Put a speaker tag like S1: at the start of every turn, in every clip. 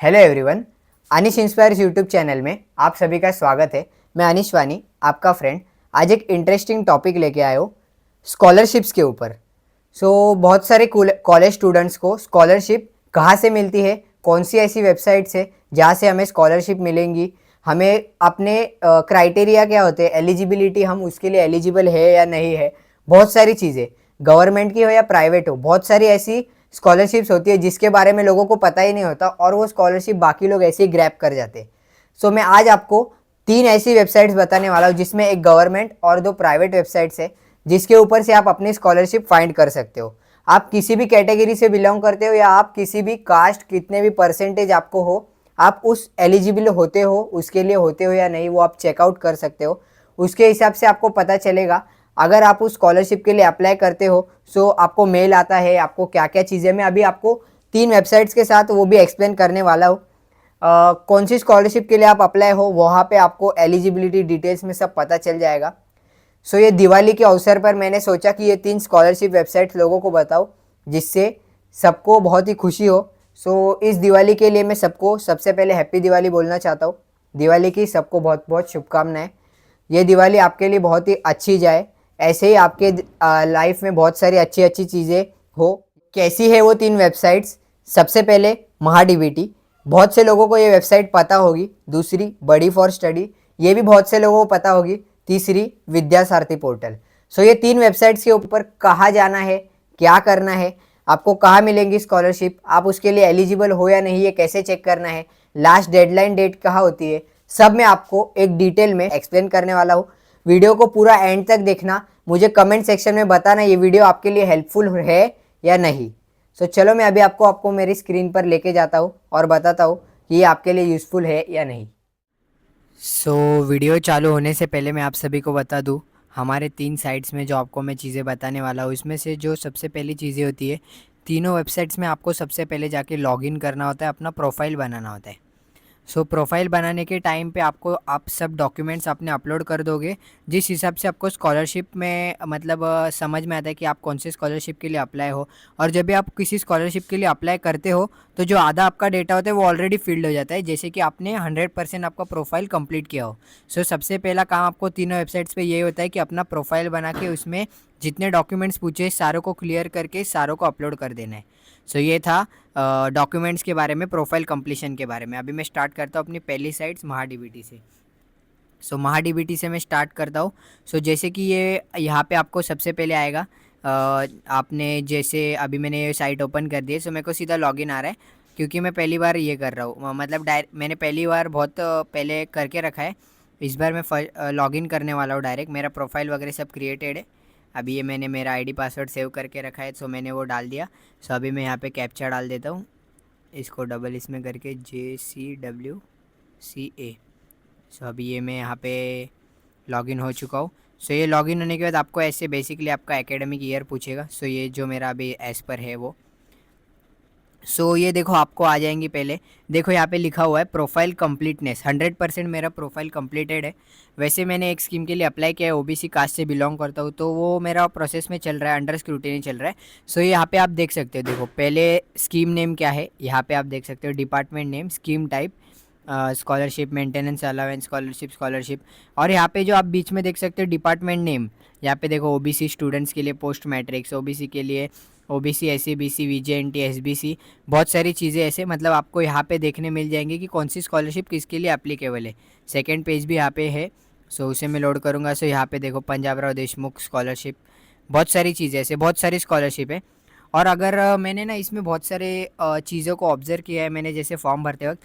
S1: Hello everyone, अनिश inspires YouTube channel में आप सभी का स्वागत है। मैं अनिश वानी, आपका फ्रेंड। आज एक इंटरेस्टिंग टॉपिक लेके आया हूँ स्कॉलरशिप्स के ऊपर। बहुत सारे कॉलेज स्टूडेंट्स को स्कॉलरशिप कहाँ से मिलती है, कौन सी ऐसी वेबसाइट्स है जहाँ से हमें स्कॉलरशिप मिलेंगी, हमें अपने क्राइटेरिया क्या होते हैं, एलिजिबिलिटी, हम उसके लिए एलिजिबल है या नहीं है। बहुत सारी चीज़ें, गवर्नमेंट की हो या प्राइवेट हो, बहुत सारी ऐसी स्कॉलरशिप्स होती है जिसके बारे में लोगों को पता ही नहीं होता और वो स्कॉलरशिप बाकी लोग ऐसे ही ग्रैब कर जाते हैं। मैं आज आपको 3 ऐसी वेबसाइट्स बताने वाला हूँ जिसमें एक गवर्नमेंट और 2 प्राइवेट वेबसाइट्स है, जिसके ऊपर से आप अपनी स्कॉलरशिप फाइंड कर सकते हो। आप किसी भी कैटेगरी से बिलोंग करते हो या आप किसी भी कास्ट, कितने भी परसेंटेज आपको हो, आप उस एलिजिबल होते हो, उसके लिए होते हो या नहीं, वो आप चेकआउट कर सकते हो। उसके हिसाब से आपको पता चलेगा अगर आप उस स्कॉलरशिप के लिए अप्लाई करते हो आपको मेल आता है, आपको क्या क्या चीज़ें। मैं अभी आपको 3 वेबसाइट्स के साथ वो भी एक्सप्लेन करने वाला हूँ। कौन सी स्कॉलरशिप के लिए आप अप्लाई हो, वहाँ पे आपको एलिजिबिलिटी डिटेल्स में सब पता चल जाएगा। ये दिवाली के अवसर पर मैंने सोचा कि ये 3 स्कॉलरशिप वेबसाइट्स लोगों को बताऊँ, जिससे सबको बहुत ही खुशी हो। इस दिवाली के लिए मैं सबको सबसे पहले हैप्पी दिवाली बोलना चाहता हूँ। दिवाली की सबको बहुत बहुत शुभकामनाएं। ये दिवाली आपके लिए बहुत ही अच्छी जाए, ऐसे ही आपके लाइफ में बहुत सारी अच्छी अच्छी चीज़ें हो। कैसी है वो 3 वेबसाइट्स? सबसे पहले महाडीबीटी, बहुत से लोगों को ये वेबसाइट पता होगी। दूसरी बड़ी फॉर स्टडी, ये भी बहुत से लोगों को पता होगी। तीसरी विद्या सारथी पोर्टल। ये 3 वेबसाइट्स के ऊपर कहाँ जाना है, क्या करना है, आपको कहाँ मिलेंगी स्कॉलरशिप, आप उसके लिए एलिजिबल हो या नहीं, ये कैसे चेक करना है, लास्ट डेडलाइन डेट कहाँ होती है, सब मैं आपको एक डिटेल में एक्सप्लेन करने वाला हूँ। वीडियो को पूरा एंड तक देखना, मुझे कमेंट सेक्शन में बताना ये वीडियो आपके लिए हेल्पफुल है या नहीं। चलो मैं अभी आपको मेरी स्क्रीन पर लेके जाता हूँ और बताता हूँ कि ये आपके लिए यूज़फुल है या नहीं। वीडियो चालू होने से पहले मैं आप सभी को बता दूँ, हमारे 3 साइट्स में जो आपको मैं चीज़ें बताने वाला हूँ, इसमें से जो सबसे पहली चीज़ें होती है, तीनों वेबसाइट्स में आपको सबसे पहले जाके लॉगिन करना होता है, अपना प्रोफाइल बनाना होता है। प्रोफाइल बनाने के टाइम पे आपको आप सब डॉक्यूमेंट्स अपने अपलोड कर दोगे, जिस हिसाब से आपको स्कॉलरशिप में मतलब समझ में आता है कि आप कौन से स्कॉलरशिप के लिए अप्लाई हो। और जब भी आप किसी स्कॉलरशिप के लिए अप्लाई करते हो तो जो आधा आपका डेटा होता है वो ऑलरेडी फिल्ड हो जाता है, जैसे कि आपने 100% आपका प्रोफाइल कंप्लीट किया हो। सबसे पहला काम आपको तीनों वेबसाइट्स पे ये होता है कि अपना प्रोफाइल बना के उसमें जितने डॉक्यूमेंट्स पूछे सारों को क्लियर करके सारों को अपलोड कर देना है। ये था डॉक्यूमेंट्स के बारे में, प्रोफाइल कंप्लीशन के बारे में। अभी मैं स्टार्ट करता हूँ अपनी पहली साइट्स महाडीबीटी से। महाडीबीटी से मैं स्टार्ट करता हूँ। जैसे कि ये यहाँ पे आपको सबसे पहले आएगा, आपने जैसे अभी मैंने ये साइट ओपन कर दी है, मेरे को सीधा लॉगिन आ रहा है क्योंकि मैं पहली बार ये कर रहा हूँ, मतलब मैंने पहली बार बहुत पहले करके रखा है। इस बार मैं लॉगिन करने वाला हूँ डायरेक्ट। मेरा प्रोफाइल वगैरह सब क्रिएटेड है। अभी ये मैंने मेरा आईडी पासवर्ड सेव करके रखा है, मैंने वो डाल दिया। अभी मैं यहाँ पे कैप्चा डाल देता हूँ, इसको डबल इसमें करके JCWCA। अभी ये मैं यहाँ पे लॉगिन हो चुका हूँ। ये लॉगिन होने के बाद आपको ऐसे बेसिकली आपका एकेडमिक ईयर पूछेगा। ये जो मेरा अभी एज पर है वो। ये देखो आपको आ जाएंगी। पहले देखो यहाँ पे लिखा हुआ है प्रोफाइल कंप्लीटनेस, 100% मेरा प्रोफाइल कंप्लीटेड है। वैसे मैंने एक स्कीम के लिए अप्लाई किया है, ओबीसी कास्ट से बिलोंग करता हूँ, तो वो मेरा प्रोसेस में चल रहा है, अंडर स्क्रूटिनी चल रहा है। यहाँ पे आप देख सकते हो, देखो पहले स्कीम नेम क्या है, यहाँ पे आप देख सकते हो department name, scheme type, scholarship, maintenance allowance, scholarship. और यहाँ पे जो आप बीच में देख सकते हो डिपार्टमेंट नेम, यहाँ पे देखो ओबीसी स्टूडेंट्स के लिए पोस्ट मैट्रिक्स, ओबीसी के लिए ओबीसी, एससी, बीसी, वीजेएनटी, एसबीसी, बहुत सारी चीज़ें ऐसे मतलब आपको यहाँ पे देखने मिल जाएंगी कि कौन सी स्कॉलरशिप किसके लिए एप्लीकेबल है। सेकंड पेज भी यहाँ पे है, उसे मैं लोड करूँगा। यहाँ पे देखो पंजाब राव देशमुख स्कॉलरशिप, बहुत सारी चीज़ें ऐसे, बहुत सारी स्कॉलरशिप है। और अगर मैंने ना इसमें बहुत सारे चीज़ों को ऑब्जर्व किया है मैंने, जैसे फॉर्म भरते वक्त।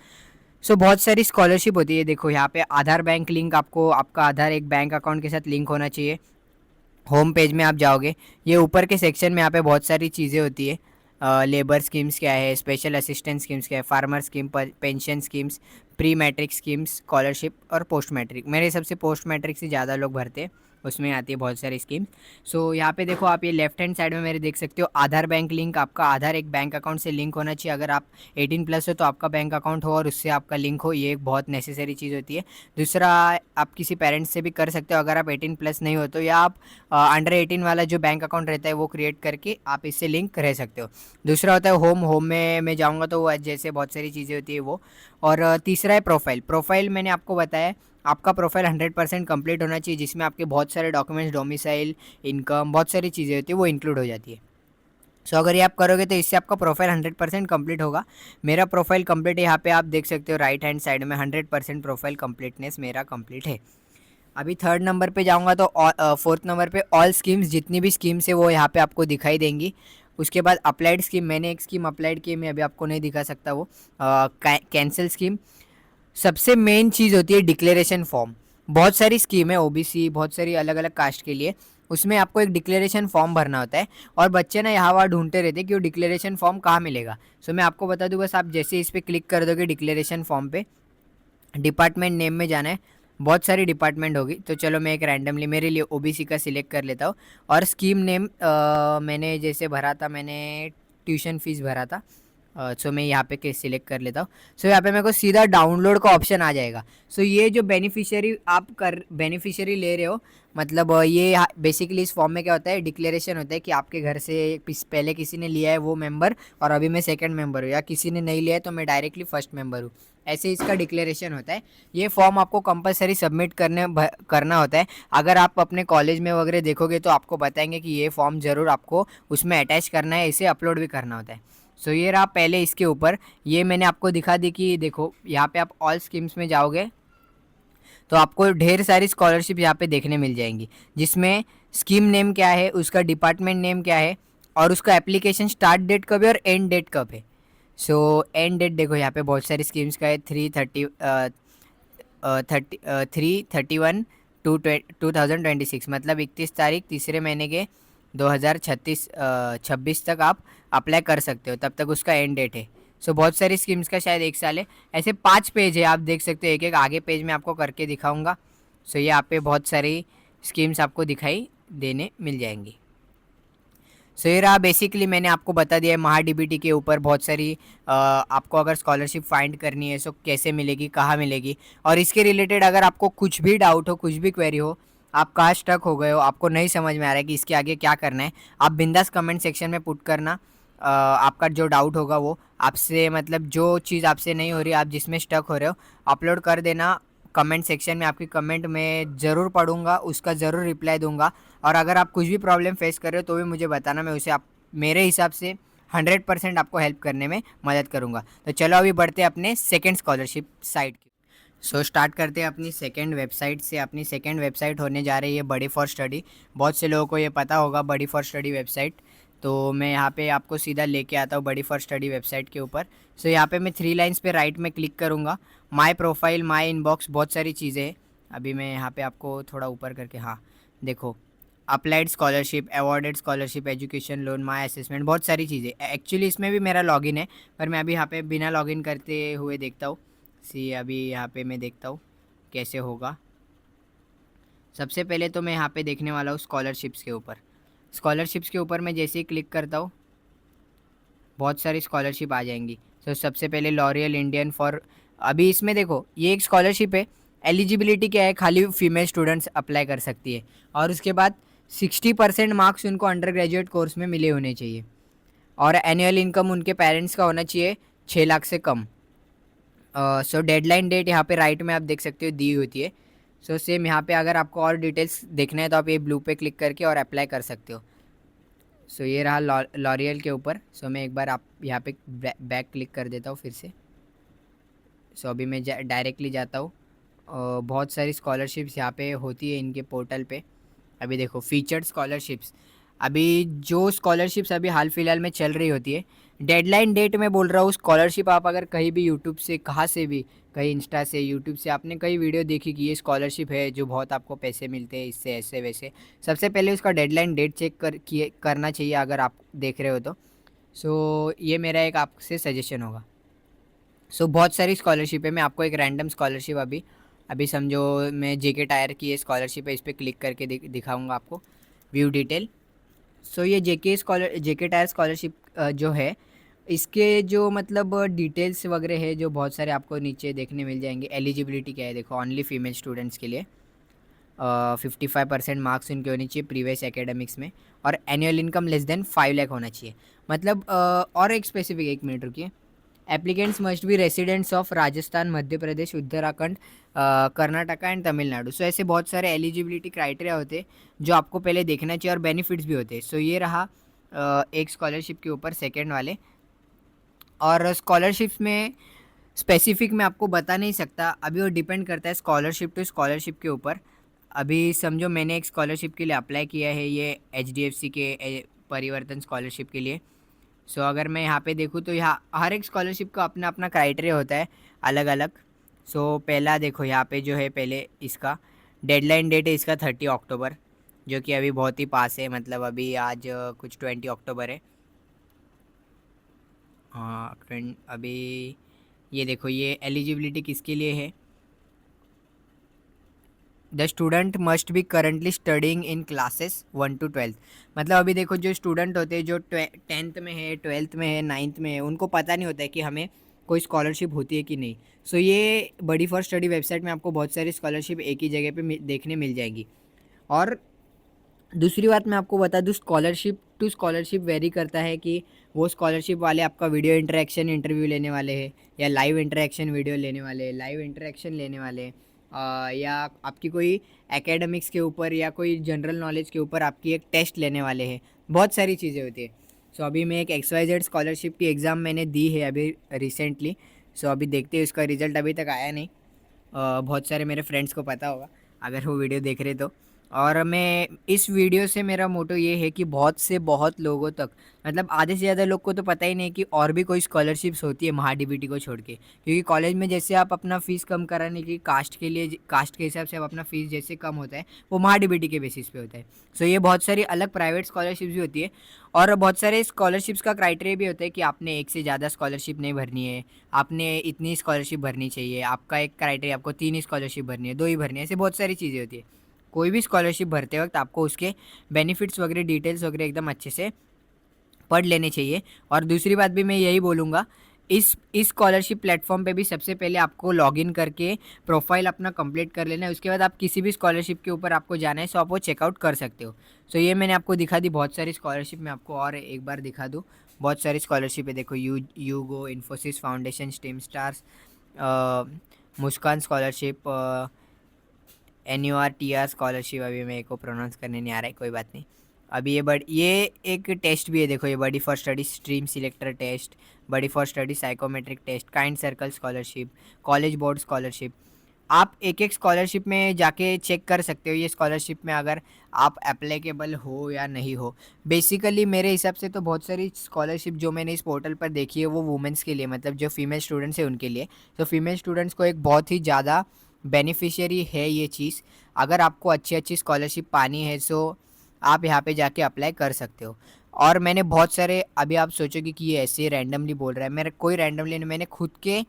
S1: बहुत सारी स्कॉलरशिप होती है। देखो यहाँ पे आधार बैंक लिंक, आपको आपका आधार एक बैंक अकाउंट के साथ लिंक होना चाहिए। होम पेज में आप जाओगे, ये ऊपर के सेक्शन में यहाँ पे बहुत सारी चीज़ें होती है। लेबर स्कीम्स क्या है, स्पेशल असिस्टेंट स्कीम्स क्या है, farmer scheme, pension schemes, pre matric schemes, scholarship और पोस्ट मैट्रिक। मेरे हिसाब से पोस्ट मैट्रिक से ज़्यादा लोग भरते हैं, उसमें आती है बहुत सारी स्कीम। सो यहाँ पे देखो आप ये लेफ्ट हैंड साइड में मेरे देख सकते हो आधार बैंक लिंक, आपका आधार एक बैंक अकाउंट से लिंक होना चाहिए। अगर आप 18+ हो तो आपका बैंक अकाउंट हो और उससे आपका लिंक हो, ये एक बहुत नेसेसरी चीज़ होती है। दूसरा, आप किसी पेरेंट्स से भी कर सकते हो अगर आप 18+ नहीं हो तो, या आप अंडर 18 वाला जो बैंक अकाउंट रहता है वो क्रिएट करके आप इससे लिंक रह सकते हो। दूसरा होता है होम में मैं जाऊँगा तो वो जैसे बहुत सारी चीज़ें होती है वो। और तीसरा है प्रोफाइल मैंने आपको बताया, आपका प्रोफाइल 100% कंप्लीट होना चाहिए, जिसमें आपके बहुत सारे डॉक्यूमेंट्स, डोमिसाइल, इनकम, बहुत सारी चीज़ें होती है वो इंक्लूड हो जाती है। सो अगर ये आप करोगे तो इससे आपका प्रोफाइल 100% कंप्लीट होगा। मेरा प्रोफाइल कंप्लीट है, यहाँ पे आप देख सकते हो राइट हैंड साइड में 100% प्रोफाइल कंप्लीटनेस मेरा कंप्लीट है। अभी थर्ड नंबर पे जाऊँगा तो फोर्थ नंबर पे ऑल स्कीम्स, जितनी भी स्कीम्स है वो यहाँ पे आपको दिखाई देंगी। उसके बाद अप्लाइड स्कीम, मैंने एक स्कीम अप्लाइड की है, मैं अभी आपको नहीं दिखा सकता वो। Cancel scheme. सबसे मेन चीज़ होती है डिक्लेरेशन फॉर्म। बहुत सारी स्कीम है ओबीसी, बहुत सारी अलग अलग कास्ट के लिए, उसमें आपको एक डिक्लेरेशन फॉर्म भरना होता है। और बच्चे ना यहाँ वहाँ ढूंढते रहते हैं कि वो डिक्लेरेशन फॉर्म कहाँ मिलेगा। सो मैं आपको बता दूँ, बस आप जैसे इस पर क्लिक कर दोगे डिक्लेरेशन फॉर्म पे, डिपार्टमेंट नेम में जाना है। बहुत सारी डिपार्टमेंट होगी तो चलो मैं एक रैंडमली मेरे लिए ओबीसी का सिलेक्ट कर लेता हूँ। और स्कीम नेम मैंने जैसे भरा था, मैंने ट्यूशन फीस भरा था, सो मैं यहाँ पे केस सिलेक्ट कर लेता हूँ। सो यहाँ पे मेरे को सीधा डाउनलोड का ऑप्शन आ जाएगा। सो ये जो बेनिफिशियरी ले रहे हो, मतलब ये बेसिकली इस फॉर्म में क्या होता है, डिक्लेरेशन होता है कि आपके घर से पहले किसी ने लिया है वो मेंबर, और अभी मैं सेकंड मेंबर हूँ, या किसी ने नहीं लिया है तो मैं डायरेक्टली फर्स्ट मेंबर हूँ, ऐसे इसका डिक्लेरेशन होता है। ये फॉर्म आपको कंपलसरी सबमिट करना होता है। अगर आप अपने कॉलेज में वगैरह देखोगे तो आपको बताएंगे कि ये फॉर्म ज़रूर आपको उसमें अटैच करना है, इसे अपलोड भी करना होता है। सो ये रहा पहले इसके ऊपर, ये मैंने आपको दिखा दी कि देखो यहाँ पे आप ऑल स्कीम्स में जाओगे तो आपको ढेर सारी स्कॉलरशिप यहाँ पे देखने मिल जाएंगी, जिसमें स्कीम नेम क्या है, उसका डिपार्टमेंट नेम क्या है, और उसका एप्लीकेशन स्टार्ट डेट कब है और एंड डेट कब है। सो एंड डेट देखो यहाँ पे बहुत सारी स्कीम्स का है, 3/31/2026, मतलब 31 तारीख तीसरे महीने के 2026 तक आप अप्लाई कर सकते हो, तब तक उसका एंड डेट है। सो बहुत सारी स्कीम्स का शायद 1 साल है। ऐसे 5 पेज है, आप देख सकते हो, एक एक आगे पेज में आपको करके दिखाऊंगा। सो ये आप पे बहुत सारी स्कीम्स आपको दिखाई देने मिल जाएंगी। सो ये रहा बेसिकली मैंने आपको बता दिया है महाडीबीटी के ऊपर बहुत सारी आपको अगर स्कॉलरशिप फाइंड करनी है सो कैसे मिलेगी, कहाँ मिलेगी, और इसके रिलेटेड अगर आपको कुछ भी डाउट हो, कुछ भी क्वेरी हो, आप कहाँ स्टक हो गए हो, आपको नहीं समझ में आ रहा है कि इसके आगे क्या करना है, आप बिंदास कमेंट सेक्शन में पुट करना। आपका जो डाउट होगा वो आपसे, मतलब जो चीज़ आपसे नहीं हो रही, आप जिसमें स्टक हो रहे हो, अपलोड कर देना कमेंट सेक्शन में। आपकी कमेंट मैं ज़रूर पढ़ूंगा, उसका ज़रूर रिप्लाई दूंगा। और अगर आप कुछ भी प्रॉब्लम फेस कर रहे हो तो भी मुझे बताना, मैं उसे आप मेरे हिसाब से 100% आपको हेल्प करने में मदद करूंगा। तो चलो अभी बढ़ते हैं अपने सेकेंड स्कॉलरशिप साइट की। सो स्टार्ट करते हैं अपनी सेकेंड वेबसाइट से। अपनी सेकेंड वेबसाइट होने जा रही है बडी फॉर स्टडी। बहुत से लोगों को ये पता होगा बडी फॉर स्टडी वेबसाइट। तो मैं यहाँ पे आपको सीधा लेके आता हूँ बडी फॉर स्टडी वेबसाइट के ऊपर। सो यहाँ पे मैं 3 लाइन्स पे राइट में क्लिक करूँगा। माय प्रोफाइल, माय इनबॉक्स, बहुत सारी चीज़ें हैं। अभी मैं यहाँ पे आपको थोड़ा ऊपर करके, हाँ देखो, applied scholarship, awarded scholarship, education loan, my assessment, बहुत सारी चीज़ें। एक्चुअली इसमें भी मेरा लॉगिन है, पर मैं अभी यहाँ पे बिना लॉगिन करते हुए देखता हूँ। अभी यहाँ पे मैं देखता हूँ कैसे होगा। सबसे पहले तो मैं यहाँ पे देखने वाला हूँ स्कॉलरशिप्स के ऊपर। स्कॉलरशिप्स के ऊपर मैं जैसे ही क्लिक करता हूँ बहुत सारी स्कॉलरशिप आ जाएंगी। तो सबसे पहले लॉरियल इंडियन फॉर, अभी इसमें देखो ये एक स्कॉलरशिप है। एलिजिबिलिटी क्या है, खाली फीमेल स्टूडेंट्स अप्लाई कर सकती है, और उसके बाद 60% मार्क्स उनको अंडर ग्रेजुएट कोर्स में मिले होने चाहिए, और एनुअल इनकम उनके पेरेंट्स का होना चाहिए 6 लाख से कम। सो डेडलाइन डेट यहाँ पे राइट में आप देख सकते हो दी होती है। सो सेम यहाँ पे अगर आपको और डिटेल्स देखना है तो आप ये ब्लू पे क्लिक करके और अप्लाई कर सकते हो। सो ये रहा लॉरियल के ऊपर। सो मैं एक बार आप यहाँ पे बैक क्लिक कर देता हूँ फिर से। सो अभी मैं डायरेक्टली जाता हूँ। बहुत सारी स्कॉलरशिप्स यहाँ पे होती है इनके पोर्टल पे। अभी देखो फीचर्ड स्कॉलरशिप्स, अभी जो स्कॉलरशिप्स अभी हाल फिलहाल में चल रही होती है, डेडलाइन डेट में बोल रहा हूँ। स्कॉलरशिप आप अगर कहीं भी यूट्यूब से, कहाँ से भी, कहीं इंस्टा से, यूट्यूब से आपने कई वीडियो देखी कि ये स्कॉलरशिप है जो बहुत आपको पैसे मिलते हैं इससे, ऐसे वैसे, सबसे पहले उसका डेडलाइन डेट चेक करना चाहिए अगर आप देख रहे हो तो। सो ये मेरा एक आपसे सजेशन होगा। सो बहुत सारी स्कॉलरशिप है, मैं आपको एक रैंडम स्कॉलरशिप अभी अभी समझो मैं जेके टायर की ये स्कॉलरशिप है, इस पर क्लिक करके दिखाऊंगा आपको व्यू डिटेल। सो ये जेके टायर स्कॉलरशिप जो है, इसके जो मतलब डिटेल्स वगैरह है जो बहुत सारे आपको नीचे देखने मिल जाएंगे। एलिजिबिलिटी क्या है देखो, ओनली फीमेल स्टूडेंट्स के लिए 55% मार्क्स उनके होने चाहिए प्रीवियस एकेडमिक्स में, और annual income less than 5 lakh होना चाहिए। मतलब और एक स्पेसिफिक, 1 मिनट रुकिए। Applicants must be residents of Rajasthan, Madhya Pradesh, Uttarakhand, Karnataka and Tamil Nadu. So ऐसे बहुत सारे एलिजिबिलिटी क्राइटेरिया होते हैं जो आपको पहले देखना चाहिए, और बेनिफिट्स भी होते हैं। सो ये रहा एक स्कॉलरशिप के ऊपर सेकेंड वाले। और स्कॉलरशिप्स में स्पेसिफिक मैं आपको बता नहीं सकता, अभी वो डिपेंड करता है स्कॉलरशिप टू स्कॉलरशिप के ऊपर। अभी समझो मैंने एक स्कॉलरशिप के लिए अप्लाई किया है, ये एचडीएफसी के परिवर्तन स्कॉलरशिप के लिए। सो अगर मैं यहाँ पे देखूँ तो यहाँ हर एक स्कॉलरशिप का अपना अपना क्राइटेरिया होता है अलग अलग। सो पहला देखो यहाँ पे जो है, पहले इसका डेडलाइन डेट है इसका 30 अक्टूबर, जो कि अभी बहुत ही पास है, मतलब अभी आज कुछ 20 अक्टूबर है। हाँ अभी ये देखो, ये एलिजिबिलिटी किसके लिए है। The student must be currently studying in classes 1 to 12। मतलब अभी देखो जो स्टूडेंट होते हैं जो 10th में है, 12th में है, 9th में है, उनको पता नहीं होता है कि हमें कोई स्कॉलरशिप होती है कि नहीं। सो ये बडी फॉर स्टडी वेबसाइट में आपको बहुत सारी स्कॉलरशिप एक ही जगह पे देखने मिल जाएगी। और दूसरी बात मैं आपको बता दूँ, स्कॉलरशिप टू स्कॉलरशिप वेरी करता है कि वो स्कॉलरशिप वाले आपका वीडियो इंटरेक्शन इंटरव्यू लेने वाले हैं, या लाइव इंटरेक्शन वीडियो लेने वाले हैं, लाइव इंटरेक्शन लेने वाले हैं, या आपकी कोई एकेडमिक्स के ऊपर या कोई जनरल नॉलेज के ऊपर आपकी एक टेस्ट लेने वाले हैं। बहुत सारी चीज़ें होती है। सो अभी मैं एक XYZ स्कॉलरशिप की एग्ज़ाम मैंने दी है अभी रिसेंटली। सो अभी देखते हैं, उसका रिज़ल्ट अभी तक आया नहीं। बहुत सारे मेरे फ्रेंड्स को पता होगा अगर वो वीडियो देख रहे तो। और मैं इस वीडियो से मेरा मोटो ये है कि बहुत से बहुत लोगों तक, मतलब आधे से ज़्यादा लोग को तो पता ही नहीं कि और भी कोई स्कॉलरशिप्स होती है महा डीबीटी को छोड़ के। क्योंकि कॉलेज में जैसे आप अपना फ़ीस कम कराने की कास्ट के लिए, कास्ट के हिसाब से आप अपना फ़ीस जैसे कम होता है, वो महा डीबीटी के बेसिस पे होता है। सो ये बहुत सारी अलग प्राइवेट स्कॉलरशिप्स भी होती है। और बहुत सारे स्कॉलरशिप्स का क्राइटेरिया भी होता है कि आपने एक से ज़्यादा स्कॉलरशिप नहीं भरनी है, आपने इतनी स्कॉलरशिप भरनी चाहिए, आपका एक क्राइटेरिया आपको 3 ही स्कॉलरशिप भरनी है, 2 ही भरनी है, ऐसे बहुत सारी चीज़ें होती है। कोई भी स्कॉलरशिप भरते वक्त आपको उसके बेनिफिट्स वगैरह डिटेल्स वगैरह एकदम अच्छे से पढ़ लेने चाहिए। और दूसरी बात भी मैं यही बोलूँगा, इस स्कॉलरशिप प्लेटफॉर्म पे भी सबसे पहले आपको लॉगिन करके प्रोफाइल अपना कंप्लीट कर लेना है। उसके बाद आप किसी भी स्कॉलरशिप के ऊपर आपको जाना है, सो आप वो चेकआउट कर सकते हो। सो ये मैंने आपको दिखा दी बहुत सारी स्कॉलरशिप, मैं आपको और एक बार दिखा दूँ। बहुत सारी स्कॉलरशिप है देखो, यूगो, इन्फोसिस फाउंडेशन, स्टेम स्टार्स, मुस्कान स्कॉलरशिप, NURTR स्कॉलरशिप, अभी मेरे को प्रोनाउंस करने नहीं आ रहा है, कोई बात नहीं। अभी ये एक टेस्ट भी है देखो, ये buddy for study stream selector test, buddy for study psychometric test, kind circle scholarship, college board scholarship. आप एक एक स्कॉलरशिप में जाके चेक कर सकते हो ये स्कॉलरशिप में अगर आप एप्लीकेबल हो या नहीं हो। बेसिकली मेरे हिसाब से तो बहुत सारी स्कॉलरशिप जो मैंने इस पोर्टल पर देखी है वो वुमेंस के लिए, मतलब जो फीमेल स्टूडेंट्स हैं उनके लिए। तो फीमेल स्टूडेंट्स को एक बहुत ही ज़्यादा बेनिफिशियरी है ये चीज़। अगर आपको अच्छी अच्छी स्कॉलरशिप पानी है सो आप यहाँ पे जाके अप्लाई कर सकते हो। और मैंने बहुत सारे, अभी आप सोचोगे कि ये ऐसे रैंडमली बोल रहा है, मेरा कोई रैंडमली नहीं, मैंने खुद के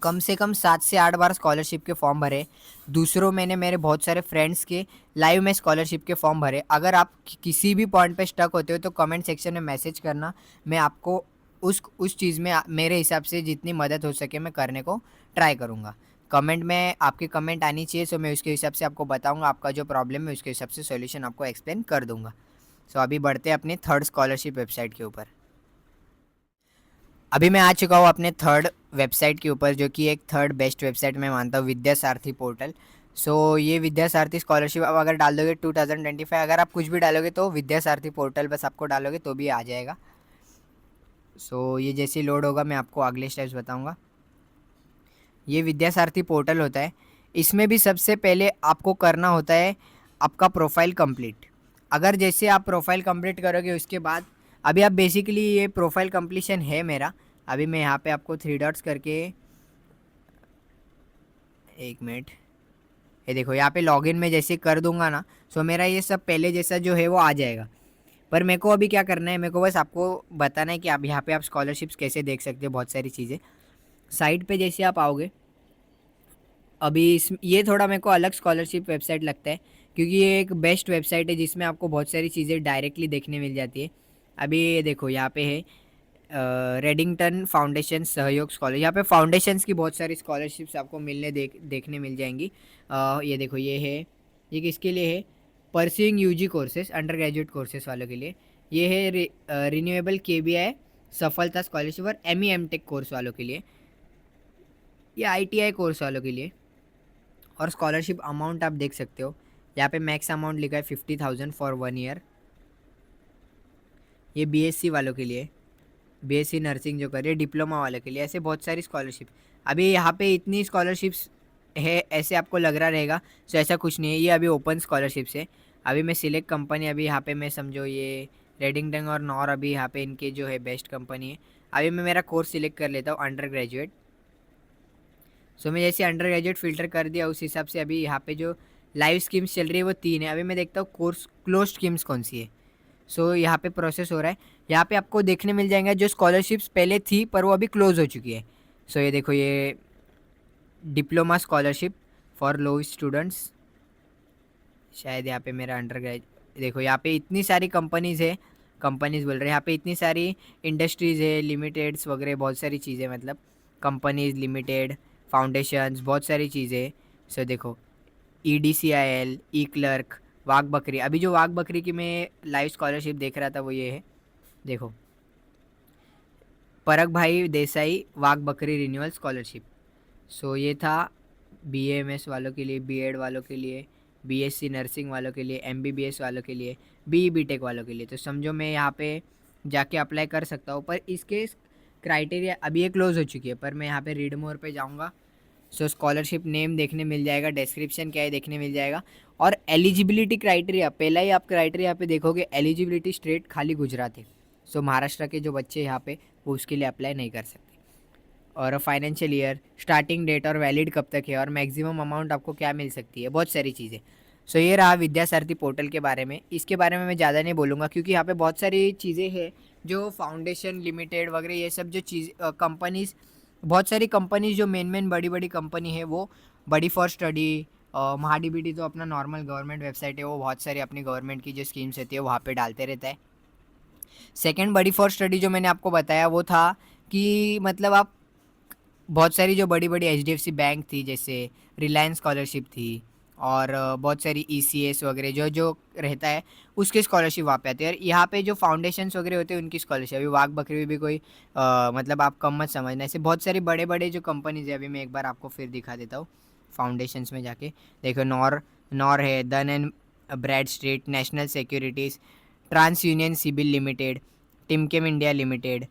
S1: कम से कम 7 से 8 बार स्कॉलरशिप के फॉर्म भरे। दूसरों मैंने मेरे बहुत सारे फ्रेंड्स के लाइव में स्कॉलरशिप के फॉर्म भरे। अगर आप किसी भी पॉइंट पे स्टक होते हो तो कमेंट सेक्शन में मैसेज करना, मैं आपको उस चीज़ में मेरे हिसाब से जितनी मदद हो सके मैं करने को ट्राई करूँगा। कमेंट में आपके कमेंट आनी चाहिए, सो मैं उसके हिसाब से आपको बताऊँगा, आपका जो प्रॉब्लम है उसके हिसाब से सोल्यूशन आपको एक्सप्लेन कर दूँगा। सो अभी बढ़ते हैं अपने थर्ड स्कॉलरशिप वेबसाइट के ऊपर। अभी मैं आ चुका हूँ अपने थर्ड वेबसाइट के ऊपर, जो कि एक थर्ड बेस्ट वेबसाइट मैं मानता हूँ, विद्यासारथी पोर्टल। सो ये विद्यासारथी स्कॉलरशिप आप अगर डाल दोगे 2025, अगर आप कुछ भी डालोगे तो विद्यासारथी पोर्टल बस आपको डालोगे तो भी आ जाएगा। सो ये जैसे लोड होगा मैं आपको अगले स्टेप्स बताऊँगा। ये विद्यासारथी पोर्टल होता है, इसमें भी सबसे पहले आपको करना होता है आपका प्रोफाइल कंप्लीट। अगर जैसे आप प्रोफाइल कंप्लीट करोगे उसके बाद, अभी आप बेसिकली ये प्रोफाइल कंप्लीशन है मेरा। अभी मैं यहाँ पे आपको 3 डॉट्स करके, 1 मिनट, ये देखो यहाँ पे लॉगिन में जैसे कर दूंगा ना, सो मेरा ये सब पहले जैसा जो है वो आ जाएगा। पर मेरे को अभी क्या करना है, मेरे को बस आपको बताना है कि आप यहाँ पे आप स्कॉलरशिप्स कैसे देख सकते हो, बहुत सारी चीज़ें। साइट पे जैसे आप आओगे, अभी इस ये थोड़ा मेरे को अलग स्कॉलरशिप वेबसाइट लगता है, क्योंकि ये एक बेस्ट वेबसाइट है जिसमें आपको बहुत सारी चीज़ें डायरेक्टली देखने मिल जाती है। अभी ये देखो यहाँ पे है रेडिंगटन फाउंडेशन सहयोग स्कॉलर, यहाँ पे फाउंडेशंस की बहुत सारी स्कॉलरशिप्स आपको देखने मिल जाएंगी। ये देखो ये है, ये किसके लिए है, pursuing UG courses under graduate courses वालों के लिए। ये है रिन्यूएबल केबीआई सफलता स्कॉलरशिप और एमई एमटेक कोर्स वालों के लिए, ये आईटीआई कोर्स वालों के लिए। और स्कॉलरशिप अमाउंट आप देख सकते हो, यहाँ पे मैक्स अमाउंट लिखा है 50,000 फॉर 1 ईयर। ये बीएससी वालों के लिए, बीएससी नर्सिंग जो कर रही है, डिप्लोमा वालों के लिए, ऐसे बहुत सारी स्कॉलरशिप। अभी यहाँ पे इतनी स्कॉलरशिप्स है ऐसे आपको लग रहा रहेगा, सो ऐसा कुछ नहीं है, ये अभी ओपन स्कॉलरशिप्स है। अभी मैं सिलेक्ट कंपनी, अभी यहाँ पे मैं समझो ये रेडिंगटन और नॉर, अभी यहाँ पे इनके जो है बेस्ट कंपनी है। अभी मैं मेरा कोर्स सिलेक्ट कर लेता हूँ अंडर ग्रेजुएट। सो मैं जैसे अंडर ग्रेजुएट फ़िल्टर कर दिया, उस हिसाब से अभी यहाँ पे जो लाइव स्कीम्स चल रही है वो 3 है। अभी मैं देखता हूँ कोर्स क्लोज स्कीम्स कौन सी है। सो यहाँ पे प्रोसेस हो रहा है, यहाँ पे आपको देखने मिल जाएंगे जो स्कॉलरशिप्स पहले थी पर वो अभी क्लोज हो चुकी है। सो ये देखो, ये diploma scholarship for low students, शायद यहाँ पे मेरा अंडर ग्रेजुएट, देखो यहाँ पे इतनी सारी कंपनीज़ है, कंपनीज़ बोल रहे हैं, यहाँ पे इतनी सारी इंडस्ट्रीज़ है, लिमिटेड्स वगैरह बहुत सारी चीज़ें, मतलब कंपनीज़ लिमिटेड, फाउंडेशंस, बहुत सारी चीज़ें। सो देखो EDCIL, ई क्लर्क, वाघ बकरी। अभी जो वाघ बकरी की मैं लाइव स्कॉलरशिप देख रहा था वो ये है, देखो परख भाई देसाई वाघ बकरी रिन्यूअल स्कॉलरशिप। सो ये था BAMS वालों के लिए, बीएड वालों के लिए, BSc नर्सिंग वालों के लिए, MBBS वालों के लिए, BE BTech वालों के लिए। तो समझो मैं यहाँ पे जाके अप्लाई कर सकता हूँ, पर इसके क्राइटेरिया अभी ये क्लोज हो चुकी है, पर मैं यहाँ पे रीड मोर पे जाऊँगा। सो स्कॉलरशिप नेम देखने मिल जाएगा, डिस्क्रिप्शन क्या है देखने मिल जाएगा, और एलिजिबिलिटी क्राइटेरिया, पहला ही आप क्राइटेरिया यहाँ पे देखोगे, एलिजिबिलिटी स्टेट खाली गुजरात है। सो महाराष्ट्र के जो बच्चे यहाँ पे वो उसके लिए अप्लाई नहीं कर सकते। और फाइनेंशियल ईयर, स्टार्टिंग डेट और वैलिड कब तक है, और मैक्सिमम अमाउंट आपको क्या मिल सकती है, बहुत सारी चीज़ें। सो ये रहा विद्यासारथी पोर्टल के बारे में। इसके बारे में मैं ज़्यादा नहीं बोलूँगा, क्योंकि यहाँ पे बहुत सारी चीज़ें हैं जो फाउंडेशन लिमिटेड वगैरह ये सब जो चीज़ कंपनीज़, बहुत सारी कंपनीज जो मेन बड़ी बड़ी कंपनी है वो बड़ी फॉर स्टडी, महाडीबीटी तो अपना नॉर्मल गवर्नमेंट वेबसाइट है, वो बहुत सारी अपनी गवर्नमेंट की जो स्कीम्स रहती है वहाँ पे डालते रहता है। सेकंड बड़ी फॉर स्टडी जो मैंने आपको बताया वो था कि मतलब आप बहुत सारी जो बड़ी बड़ी HDFC बैंक थी, जैसे रिलायंस स्कॉलरशिप थी, और बहुत सारी ECS वगैरह जो जो रहता है उसकी स्कॉलरशिप वहाँ पे आती है। और यहाँ पे जो फाउंडेशंस वगैरह होते हैं उनकी स्कॉलरशिप, अभी वाघ बकरी भी कोई मतलब आप कम मत समझना, ऐसे बहुत सारे बड़े बड़े जो कंपनीज है। अभी मैं एक बार आपको फिर दिखा देता हूँ फाउंडेशंस में जाके, देखो नॉर, नॉर है, Dun and Bradstreet, National Securities, TransUnion CIBIL Limited, टिमकेम India Limited,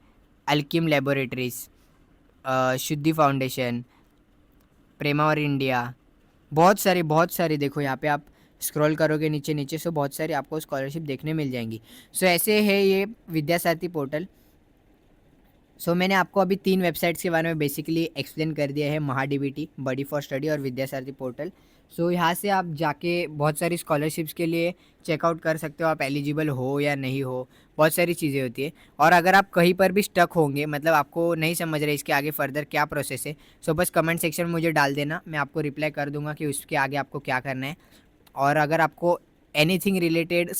S1: Alkem Laboratories, Shuddhi Foundation, प्रेमावर इंडिया, बहुत सारी देखो यहाँ पे आप स्क्रॉल करोगे नीचे नीचे, सो बहुत सारी आपको स्कॉलरशिप देखने मिल जाएंगी। सो ऐसे है ये विद्यासारथी पोर्टल। सो मैंने आपको अभी 3 वेबसाइट्स के बारे में बेसिकली एक्सप्लेन कर दिया है, महाडीबीटी, बड़ी फॉर स्टडी और विद्यासारथी पोर्टल। सो यहाँ से आप जाके बहुत सारी स्कॉलरशिप्स के लिए चेकआउट कर सकते हो, आप एलिजिबल हो या नहीं हो, बहुत सारी चीज़ें होती है। और अगर आप कहीं पर भी स्टक होंगे, मतलब आपको नहीं समझ रहे इसके आगे फर्दर क्या प्रोसेस है, सो बस कमेंट सेक्शन में मुझे डाल देना, मैं आपको रिप्लाई कर दूंगा कि उसके आगे आपको क्या करना है। और अगर आपको एनीथिंग रिलेटेड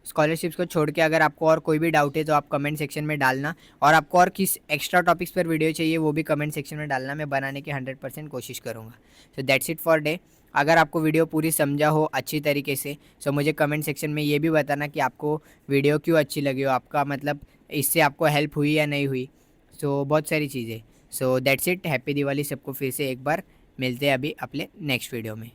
S1: स्कॉलरशिप्स को छोड़ के अगर आपको और कोई भी डाउट है तो आप कमेंट सेक्शन में डालना, और आपको और किस एक्स्ट्रा टॉपिक्स पर वीडियो चाहिए वो भी कमेंट सेक्शन में डालना, मैं बनाने की 100% कोशिश करूँगा। So that's it for day. अगर आपको वीडियो पूरी समझा हो अच्छी तरीके से, सो मुझे कमेंट सेक्शन में ये भी बताना कि आपको वीडियो क्यों अच्छी लगी हो, आपका मतलब इससे आपको हेल्प हुई या नहीं हुई। सो बहुत सारी चीज़ें। So that's it, happy Diwali सबको फिर से एक बार, मिलते हैं अभी अपने नेक्स्ट वीडियो में।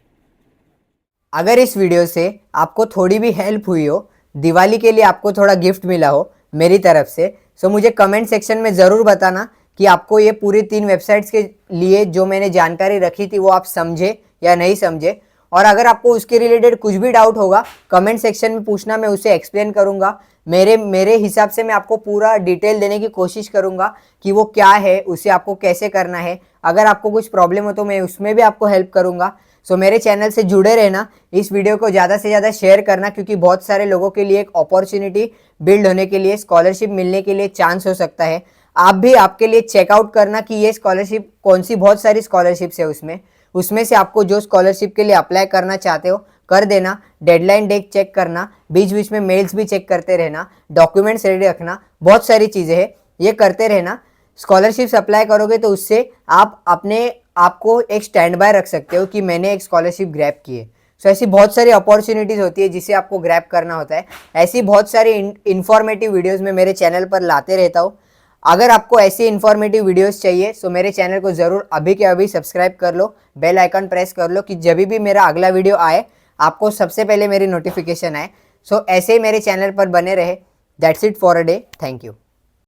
S1: अगर इस वीडियो से आपको थोड़ी भी हेल्प हुई हो, दिवाली के लिए आपको थोड़ा गिफ्ट मिला हो मेरी तरफ से, सो मुझे कमेंट सेक्शन में ज़रूर बताना कि आपको ये पूरी 3 वेबसाइट्स के लिए जो मैंने जानकारी रखी थी वो आप समझे या नहीं समझे। और अगर आपको उसके रिलेटेड कुछ भी डाउट होगा कमेंट सेक्शन में पूछना, मैं उसे एक्सप्लेन करूँगा। मेरे हिसाब से मैं आपको पूरा डिटेल देने की कोशिश करूँगा कि वो क्या है, उसे आपको कैसे करना है। अगर आपको कुछ प्रॉब्लम हो तो मैं उसमें भी आपको हेल्प करूँगा। सो मेरे चैनल से जुड़े रहना, इस वीडियो को ज़्यादा से ज़्यादा शेयर करना, क्योंकि बहुत सारे लोगों के लिए एक अपॉर्चुनिटी बिल्ड होने के लिए, स्कॉलरशिप मिलने के लिए चांस हो सकता है। आप भी आपके लिए चेकआउट करना कि ये स्कॉलरशिप कौन सी, बहुत सारी स्कॉलरशिप्स है उसमें, उसमें से आपको जो स्कॉलरशिप के लिए अप्लाई करना चाहते हो कर देना। डेडलाइन डेट चेक करना, बीच बीच में मेल्स भी चेक करते रहना, डॉक्यूमेंट्स रेडी रखना, बहुत सारी चीज़ें हैं, ये करते रहना। स्कॉलरशिप्स अप्लाई करोगे तो उससे आप अपने आपको एक स्टैंड बाय रख सकते हो कि मैंने एक स्कॉलरशिप ग्रैब की है। सो ऐसी बहुत सारी अपॉर्चुनिटीज़ होती है जिसे आपको ग्रैब करना होता है। ऐसी बहुत सारी इन्फॉर्मेटिव वीडियोस मैं मेरे चैनल पर लाते रहता हूँ। अगर आपको ऐसी इन्फॉर्मेटिव वीडियोस चाहिए तो मेरे चैनल को ज़रूर अभी के अभी सब्सक्राइब कर लो, बेल आइकन प्रेस कर लो कि जब भी मेरा अगला वीडियो आए आपको सबसे पहले मेरी नोटिफिकेशन आए। सो ऐसे ही मेरे चैनल पर बने रहे। That's it for a day. Thank you.